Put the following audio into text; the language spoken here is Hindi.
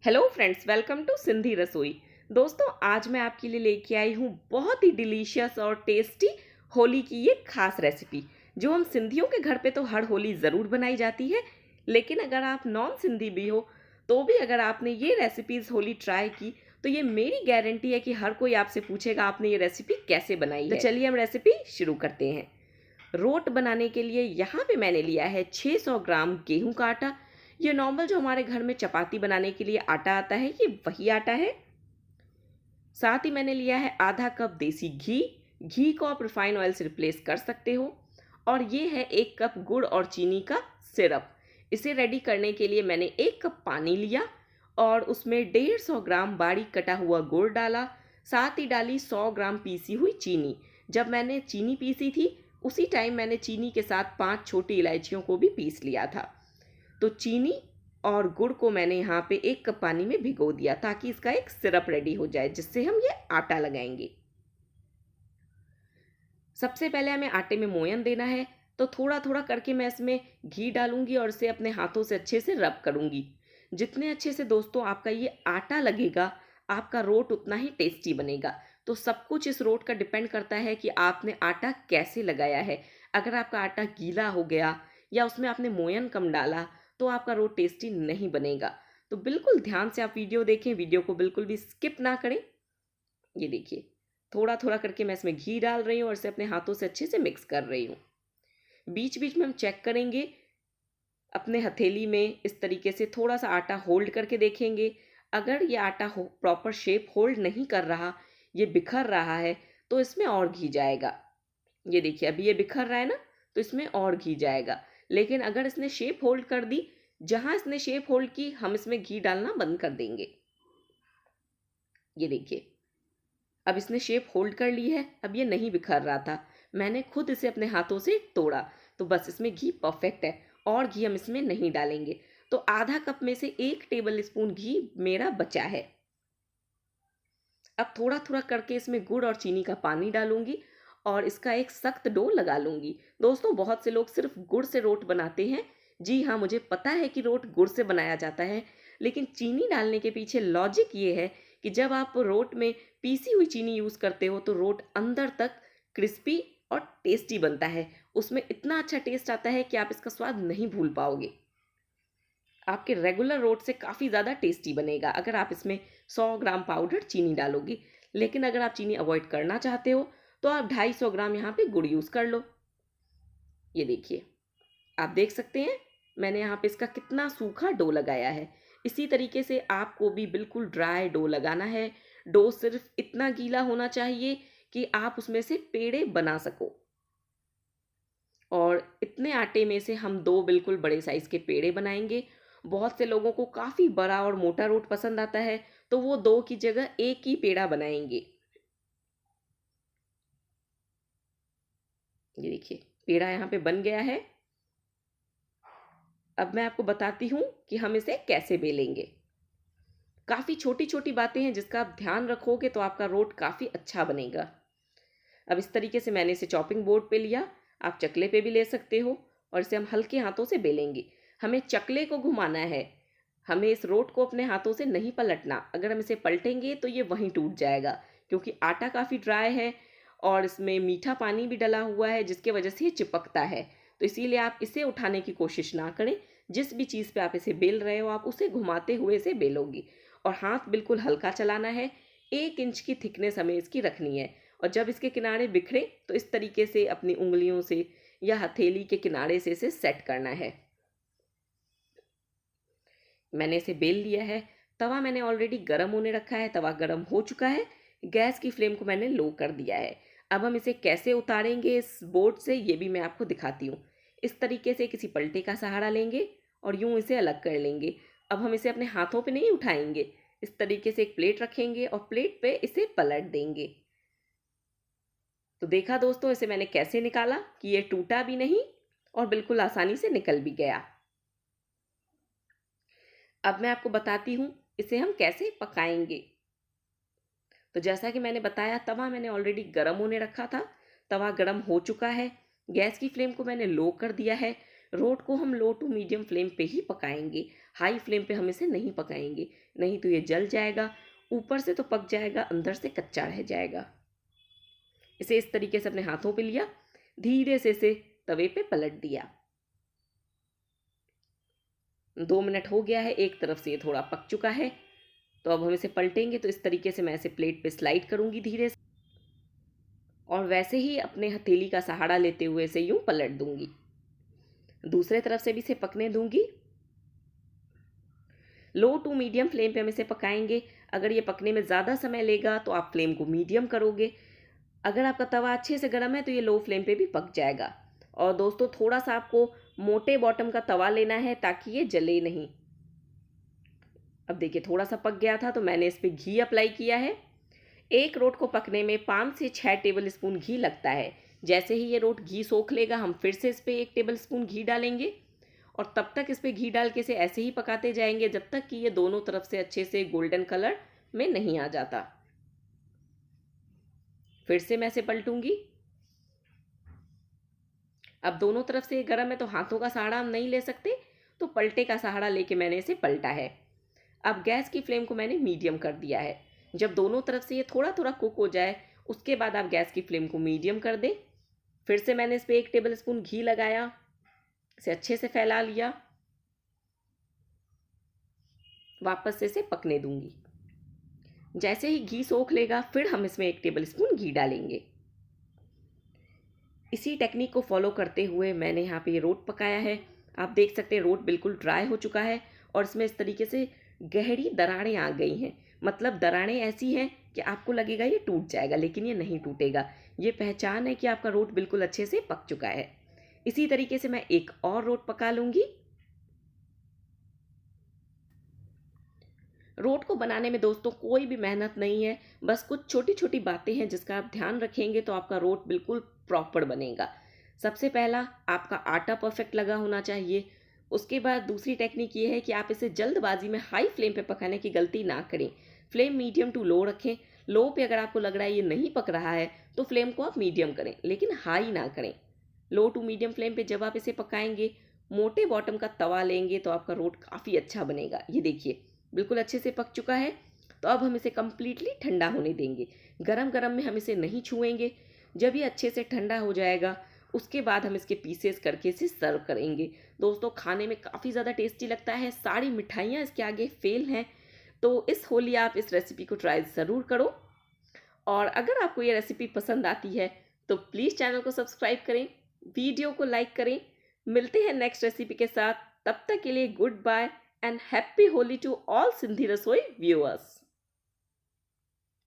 Hello friends, welcome to Sindhi Rasoi. दोस्तों, आज मैं आपके लिए लेके आई हूँ बहुत ही डिलीशियस और टेस्टी होली की ये खास रेसिपी जो हम सिंधियों के घर पे तो हर होली ज़रूर बनाई जाती है। लेकिन अगर आप नॉन सिंधी भी हो तो भी अगर आपने ये रेसिपीज़ होली ट्राई की तो ये मेरी गारंटी है कि हर कोई आपसे पूछेगा आपने ये रेसिपी कैसे बनाई है। तो चलिए हम रेसिपी शुरू करते हैं। रोट बनाने के लिए यहाँ पे मैंने लिया है 600 ग्राम गेहूं का आटा। ये नॉर्मल जो हमारे घर में चपाती बनाने के लिए आटा आता है ये वही आटा है। साथ ही मैंने लिया है आधा कप देसी घी। घी को आप रिफाइन ऑयल से रिप्लेस कर सकते हो। और ये है 1 कप गुड़ और चीनी का सिरप। इसे रेडी करने के लिए मैंने 1 कप पानी लिया और उसमें 150 ग्राम बारीक कटा हुआ गुड़ डाला। साथ ही डाली 100 ग्राम पीसी हुई चीनी। जब मैंने चीनी पीसी थी उसी टाइम मैंने चीनी के साथ 5 छोटी इलायचियों को भी पीस लिया था। तो चीनी और गुड़ को मैंने यहाँ पे 1 कप पानी में भिगो दिया ताकि इसका एक सिरप रेडी हो जाए जिससे हम ये आटा लगाएंगे। सबसे पहले हमें आटे में मोयन देना है, तो थोड़ा थोड़ा करके मैं इसमें घी डालूंगी और इसे अपने हाथों से अच्छे से रब करूंगी। जितने अच्छे से दोस्तों आपका ये आटा लगेगा आपका रोट उतना ही टेस्टी बनेगा। तो सब कुछ इस रोट का डिपेंड करता है कि आपने आटा कैसे लगाया है। अगर आपका आटा गीला हो गया या उसमें आपने मोयन कम डाला तो आपका रोट टेस्टी नहीं बनेगा। तो बिल्कुल ध्यान से आप वीडियो देखें, वीडियो को बिल्कुल भी स्किप ना करें। ये देखिए, थोड़ा थोड़ा करके मैं इसमें घी डाल रही हूँ और इसे अपने हाथों से अच्छे से मिक्स कर रही हूँ। बीच बीच में हम चेक करेंगे, अपने हथेली में इस तरीके से थोड़ा सा आटा होल्ड करके देखेंगे। अगर ये आटा प्रॉपर शेप होल्ड नहीं कर रहा, ये बिखर रहा है, तो इसमें और घी जाएगा। ये देखिए, अभी ये बिखर रहा है ना, तो इसमें और घी जाएगा। लेकिन अगर इसने शेप होल्ड कर दी, जहां इसने शेप होल्ड की हम इसमें घी डालना बंद कर देंगे। ये देखिए, अब इसने शेप होल्ड कर ली है। अब ये नहीं बिखर रहा था, मैंने खुद इसे अपने हाथों से तोड़ा। तो बस इसमें घी परफेक्ट है और घी हम इसमें नहीं डालेंगे। तो आधा कप में से 1 टेबल स्पून घी मेरा बचा है। अब थोड़ा थोड़ा करके इसमें गुड़ और चीनी का पानी डालूंगी और इसका एक सख्त डो लगा लूंगी। दोस्तों, बहुत से लोग सिर्फ गुड़ से रोट बनाते हैं। जी हाँ, मुझे पता है कि रोट गुड़ से बनाया जाता है, लेकिन चीनी डालने के पीछे लॉजिक ये है कि जब आप रोट में पीसी हुई चीनी यूज़ करते हो तो रोट अंदर तक क्रिस्पी और टेस्टी बनता है। उसमें इतना अच्छा टेस्ट आता है कि आप इसका स्वाद नहीं भूल पाओगे। आपके रेगुलर रोट से काफ़ी ज़्यादा टेस्टी बनेगा अगर आप इसमें 100 ग्राम पाउडर चीनी डालोगे। लेकिन अगर आप चीनी अवॉइड करना चाहते हो तो आप 250 ग्राम यहाँ पे गुड़ यूज़ कर लो। ये देखिए, आप देख सकते हैं मैंने यहाँ पे इसका कितना सूखा डो लगाया है। इसी तरीके से आपको भी बिल्कुल ड्राई डो लगाना है। डो सिर्फ इतना गीला होना चाहिए कि आप उसमें से पेड़े बना सको। और इतने आटे में से हम 2 बिल्कुल बड़े साइज़ के पेड़े बनाएंगे। बहुत से लोगों को काफ़ी बड़ा और मोटा रोट पसंद आता है, तो वो 2 की जगह 1 ही पेड़ा बनाएंगे। ये देखिए, पेड़ा यहाँ पे बन गया है। अब मैं आपको बताती हूँ कि हम इसे कैसे बेलेंगे। काफ़ी छोटी छोटी बातें हैं जिसका आप ध्यान रखोगे तो आपका रोट काफ़ी अच्छा बनेगा। अब इस तरीके से मैंने इसे चॉपिंग बोर्ड पे लिया, आप चकले पे भी ले सकते हो और इसे हम हल्के हाथों से बेलेंगे। हमें चकले को घुमाना है, हमें इस रोट को अपने हाथों से नहीं पलटना। अगर हम इसे पलटेंगे तो ये वहीं टूट जाएगा, क्योंकि आटा काफ़ी ड्राई है और इसमें मीठा पानी भी डला हुआ है जिसके वजह से ये चिपकता है। तो इसीलिए आप इसे उठाने की कोशिश ना करें। जिस भी चीज़ पे आप इसे बेल रहे हो आप उसे घुमाते हुए इसे बेलोगी और हाथ बिल्कुल हल्का चलाना है। 1 इंच की थिकनेस हमें इसकी रखनी है। और जब इसके किनारे बिखरे तो इस तरीके से अपनी उंगलियों से या हथेली के किनारे से इसे सेट करना है। मैंने इसे बेल लिया है। तवा मैंने ऑलरेडी गर्म होने रखा है, तवा गर्म हो चुका है। गैस की फ्लेम को मैंने लो कर दिया है। अब हम इसे कैसे उतारेंगे इस बोर्ड से ये भी मैं आपको दिखाती हूँ। इस तरीके से किसी पलटे का सहारा लेंगे और यूं इसे अलग कर लेंगे। अब हम इसे अपने हाथों पे नहीं उठाएंगे, इस तरीके से एक प्लेट रखेंगे और प्लेट पे इसे पलट देंगे। तो देखा दोस्तों, इसे मैंने कैसे निकाला कि ये टूटा भी नहीं और बिल्कुल आसानी से निकल भी गया। अब मैं आपको बताती हूँ इसे हम कैसे पकाएंगे। तो जैसा कि मैंने बताया, तवा मैंने ऑलरेडी गर्म होने रखा था। तवा गर्म हो चुका है। गैस की फ्लेम को मैंने लो कर दिया है। रोट को हम लो टू मीडियम फ्लेम पे ही पकाएंगे। हाई फ्लेम पे हम इसे नहीं पकाएंगे, नहीं तो ये जल जाएगा, ऊपर से तो पक जाएगा, अंदर से कच्चा रह जाएगा। इसे इस तरीके से अपने हाथों पे लिया, धीरे से इसे तवे पे पलट दिया। 2 मिनट हो गया है, एक तरफ से ये थोड़ा पक चुका है, तो अब हम इसे पलटेंगे। तो इस तरीके से मैं इसे प्लेट पे स्लाइड करूंगी धीरे से, और वैसे ही अपने हथेली का सहारा लेते हुए इसे यूं पलट दूंगी। दूसरे तरफ से भी इसे पकने दूंगी। लो टू मीडियम फ्लेम पे हम इसे पकाएंगे। अगर ये पकने में ज़्यादा समय लेगा तो आप फ्लेम को मीडियम करोगे। अगर आपका तवा अच्छे से गर्म है तो ये लो फ्लेम पे भी पक जाएगा। और दोस्तों, थोड़ा सा आपको मोटे बॉटम का तवा लेना है ताकि ये जले नहीं। अब देखिए, थोड़ा सा पक गया था तो मैंने इस पर घी अप्लाई किया है। एक रोट को पकने में 5 से 6 टेबल स्पून घी लगता है। जैसे ही ये रोट घी सोख लेगा, हम फिर से इस पर 1 टेबल स्पून घी डालेंगे, और तब तक इस पर घी डाल के इसे ऐसे ही पकाते जाएंगे जब तक कि ये दोनों तरफ से अच्छे से गोल्डन कलर में नहीं आ जाता। फिर से मैं इसे पलटूंगी। अब दोनों तरफ से ये गर्म है तो हाथों का सहारा हम नहीं ले सकते, तो पलटे का सहारा लेके मैंने इसे पलटा है। अब गैस की फ्लेम को मैंने मीडियम कर दिया है। जब दोनों तरफ से ये थोड़ा थोड़ा कुक हो जाए, उसके बाद आप गैस की फ्लेम को मीडियम कर दें। फिर से मैंने इस पर 1 टेबल स्पून घी लगाया, इसे अच्छे से फैला लिया, वापस से इसे पकने दूंगी। जैसे ही घी सोख लेगा, फिर हम इसमें 1 टेबल स्पून घी डालेंगे। इसी टेक्निक को फॉलो करते हुए मैंने यहाँ पे ये रोट पकाया है। आप देख सकते हैं रोट बिल्कुल ड्राई हो चुका है, और इसमें इस तरीके से गहरी दरारें आ गई हैं। मतलब दरारें ऐसी हैं कि आपको लगेगा ये टूट जाएगा, लेकिन ये नहीं टूटेगा। ये पहचान है कि आपका रोट बिल्कुल अच्छे से पक चुका है। इसी तरीके से मैं एक और रोट पका लूँगी। रोट को बनाने में दोस्तों कोई भी मेहनत नहीं है, बस कुछ छोटी छोटी बातें हैं जिसका आप ध्यान रखेंगे तो आपका रोट बिल्कुल प्रॉपर बनेगा। सबसे पहला, आपका आटा परफेक्ट लगा होना चाहिए। उसके बाद दूसरी टेक्निक ये है कि आप इसे जल्दबाजी में हाई फ्लेम पे पकाने की गलती ना करें। फ्लेम मीडियम टू लो रखें। लो पे अगर आपको लग रहा है ये नहीं पक रहा है तो फ्लेम को आप मीडियम करें, लेकिन हाई ना करें। लो टू मीडियम फ्लेम पे जब आप इसे पकाएंगे, मोटे बॉटम का तवा लेंगे तो आपका रोट काफ़ी अच्छा बनेगा। ये देखिए, बिल्कुल अच्छे से पक चुका है। तो अब हम इसे कम्प्लीटली ठंडा होने देंगे। गरम गरम में हम इसे नहीं छुएंगे। जब ये अच्छे से ठंडा हो जाएगा, उसके बाद हम इसके पीसेस करके इसे सर्व करेंगे। दोस्तों, खाने में काफ़ी ज़्यादा टेस्टी लगता है। सारी मिठाइयाँ इसके आगे फेल हैं। तो इस होली आप इस रेसिपी को ट्राई ज़रूर करो। और अगर आपको ये रेसिपी पसंद आती है तो प्लीज़ चैनल को सब्सक्राइब करें, वीडियो को लाइक करें। मिलते हैं नेक्स्ट रेसिपी के साथ। तब तक के लिए good bye and happy Holi to all Sindhi Rasoi viewers.